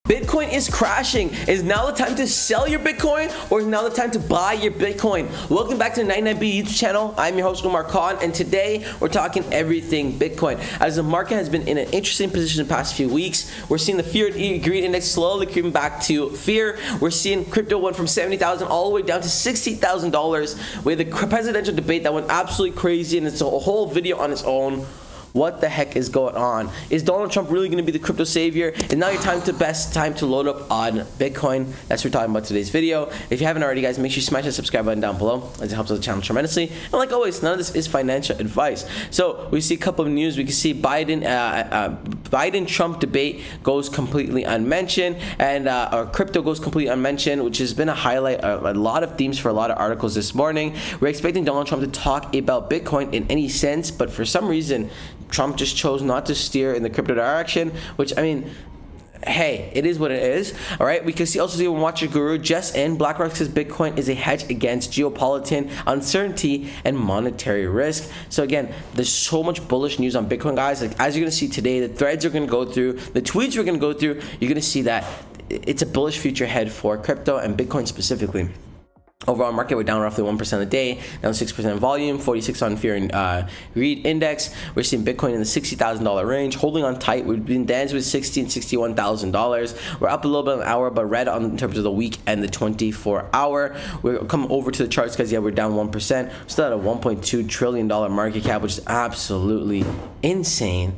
Bitcoin is crashing. Is now the time to sell your Bitcoin, or is now the time to buy your Bitcoin? Welcome back to the 99B YouTube channel. I'm your host Umar Khan, and today we're talking everything Bitcoin. As the market has been in an interesting position the past few weeks, we're seeing the fear and greed index slowly creeping back to fear. We're seeing crypto went from $70,000 all the way down to $60,000 with the presidential debate that went absolutely crazy, and it's a whole video on its own. What the heck is going on? Is Donald Trump really going to be the crypto savior? Is now your best time to load up on Bitcoin? That's what we're talking about today's video. If you haven't already, guys, make sure you smash that subscribe button down below, as it helps the channel tremendously. And like always, none of this is financial advice. So we see a couple of news. We can see Biden-Trump debate goes completely unmentioned, and our crypto goes completely unmentioned, which has been a highlight of a lot of themes for a lot of articles this morning. We're expecting Donald Trump to talk about Bitcoin in any sense, but for some reason, Trump just chose not to steer in the crypto direction, which, I mean, hey, it is what it is. All right, we can also see when Watch Your Guru just in, BlackRock says Bitcoin is a hedge against geopolitical uncertainty and monetary risk. So again, there's so much bullish news on Bitcoin, guys. Like, as you're gonna see today, the threads are gonna go through, the tweets we're gonna go through, you're gonna see that it's a bullish future ahead for crypto and Bitcoin specifically. Overall market, we're down roughly 1% a day, down 6% volume, 46 on fear and greed index. We're seeing Bitcoin in the $60,000 range, holding on tight. We've been dancing with $60,000 and $61,000. We're up a little bit an hour, but red on in terms of the week and the 24-hour. We're coming over to the charts, guys. Yeah, we're down 1%. Still at a $1.2 trillion market cap, which is absolutely insane.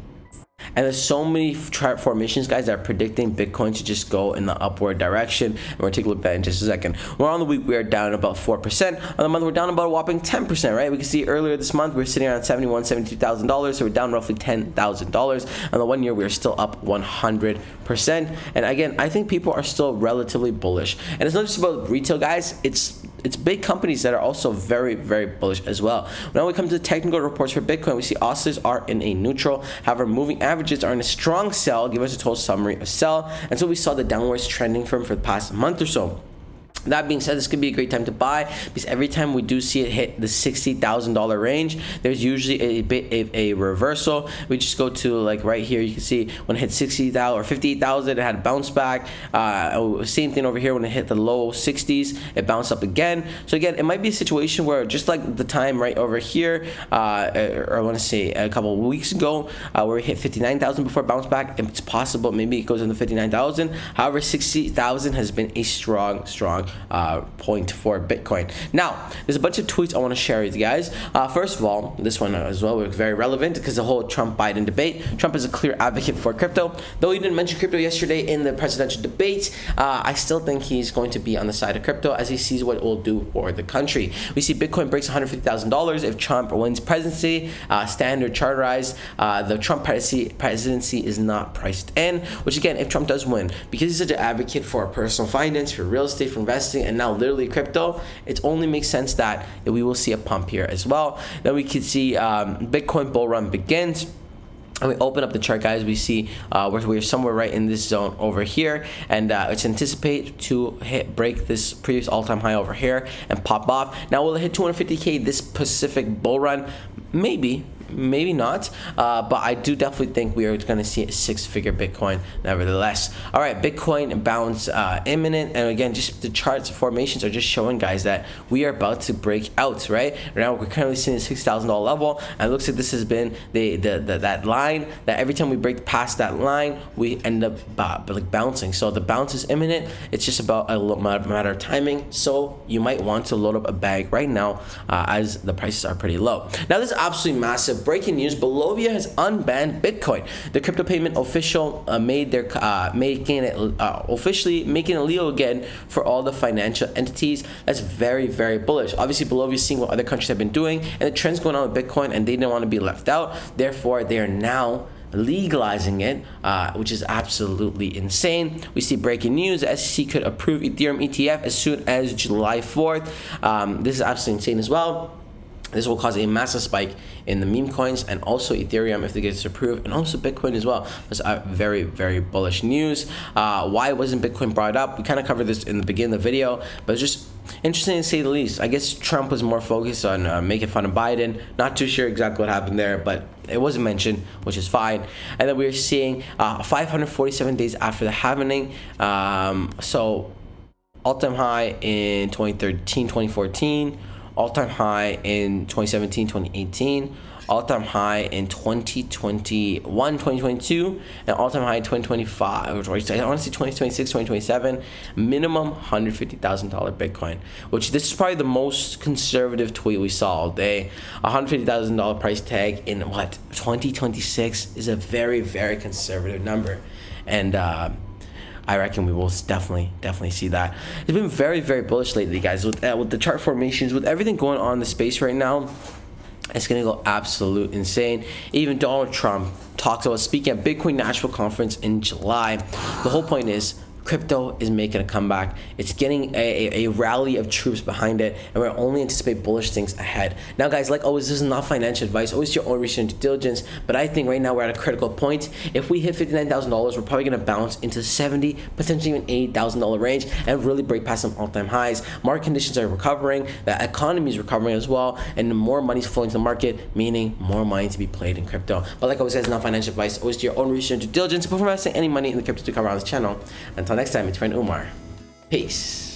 And there's so many chart formations, guys, that are predicting Bitcoin to just go in the upward direction. And we're taking a look at that in just a second. We're on the week, we are down about 4%. On the month, we're down about a whopping 10%, right? We can see earlier this month, we were sitting around $71,000, $72,000. So we're down roughly $10,000. On the 1 year, we are still up 100%. And again, I think people are still relatively bullish. And it's not just about retail, guys. It's big companies that are also very, very bullish as well. When we come to the technical reports for Bitcoin, we see oscillators are in a neutral. However, moving averages are in a strong sell. Give us a total summary of sell. And so we saw the downwards trending for the past month or so. That being said, this could be a great time to buy, because every time we do see it hit the $60,000 range, there's usually a bit of a reversal. We just go to, like, right here, you can see when it hit 60,000 or 58,000, it had a bounce back. Same thing over here, when it hit the low 60s, it bounced up again. So again, it might be a situation where, just like the time right over here, or I want to say a couple of weeks ago, where we hit 59,000 before it bounced back, it's possible maybe it goes into 59,000. However, 60,000 has been a strong point for Bitcoin. Now, there's a bunch of tweets I want to share with you guys. First of all, this one as well was very relevant because the whole Trump-Biden debate. Trump is a clear advocate for crypto. Though he didn't mention crypto yesterday in the presidential debate, I still think he's going to be on the side of crypto as he sees what it will do for the country. We see Bitcoin breaks $150,000 if Trump wins presidency. Standard charterized. The Trump presidency is not priced in, which again, if Trump does win, because he's such an advocate for personal finance, for real estate, for investing, and now literally crypto, it only makes sense that we will see a pump here as well. Then we can see Bitcoin bull run begins. And we open up the chart, guys, we see we're somewhere right in this zone over here, and it's anticipate to break this previous all-time high over here and pop off. Now, will it hit 250K this specific bull run? Maybe not, but I do definitely think we are going to see a six-figure Bitcoin nevertheless. All right, Bitcoin bounce imminent, and again, just the charts formations are just showing, guys, that we are about to break out. Right now, we're currently seeing the $6,000 level, and it looks like this has been that line that every time we break past that line, we end up like bouncing. So the bounce is imminent. It's just about a matter of timing. So you might want to load up a bag right now, as the prices are pretty low. Now, this is absolutely massive. Breaking news: Bolivia has unbanned Bitcoin. The crypto payment official officially making it legal again for all the financial entities. That's very, very bullish. Obviously, Bolivia is seeing what other countries have been doing, and the trends going on with Bitcoin, and they didn't want to be left out. Therefore, they are now legalizing it, which is absolutely insane. We see breaking news: the SEC could approve Ethereum ETF as soon as July 4th. This is absolutely insane as well. This will cause a massive spike in the meme coins and also Ethereum if they get approved, and also Bitcoin as well. That's very, very bullish news. Why wasn't Bitcoin brought up? We kind of covered this in the beginning of the video, but it's just interesting to say the least. I guess Trump was more focused on making fun of Biden. Not too sure exactly what happened there, but it wasn't mentioned, which is fine. And then we're seeing 547 days after the halving. So all-time high in 2013, 2014, all-time high in 2017, 2018, all-time high in 2021, 2022, and all-time high in 2025, or I want to say 2026, 2027, minimum $150,000 Bitcoin, which this is probably the most conservative tweet we saw all day. $150,000 price tag in what, 2026 is a very, very conservative number. And I reckon we will definitely see that. It's been very, very bullish lately, guys, with the chart formations, with everything going on in the space right now. It's gonna go absolute insane. Even Donald Trump talks about speaking at Bitcoin Nashville conference in July. The whole point is crypto is making a comeback. It's getting a rally of troops behind it, and we're only anticipate bullish things ahead. Now, guys, like always, this is not financial advice. Always your own research and due diligence. But I think right now we're at a critical point. If we hit $59,000, we're probably gonna bounce into $70,000, potentially even $80,000 range, and really break past some all-time highs. Market conditions are recovering. The economy is recovering as well, and more money's flowing to the market, meaning more money to be played in crypto. But like always, guys, not financial advice. Always do your own research and due diligence before investing any money in the crypto to cover on this channel. Until next time, it's friend Umar. Peace.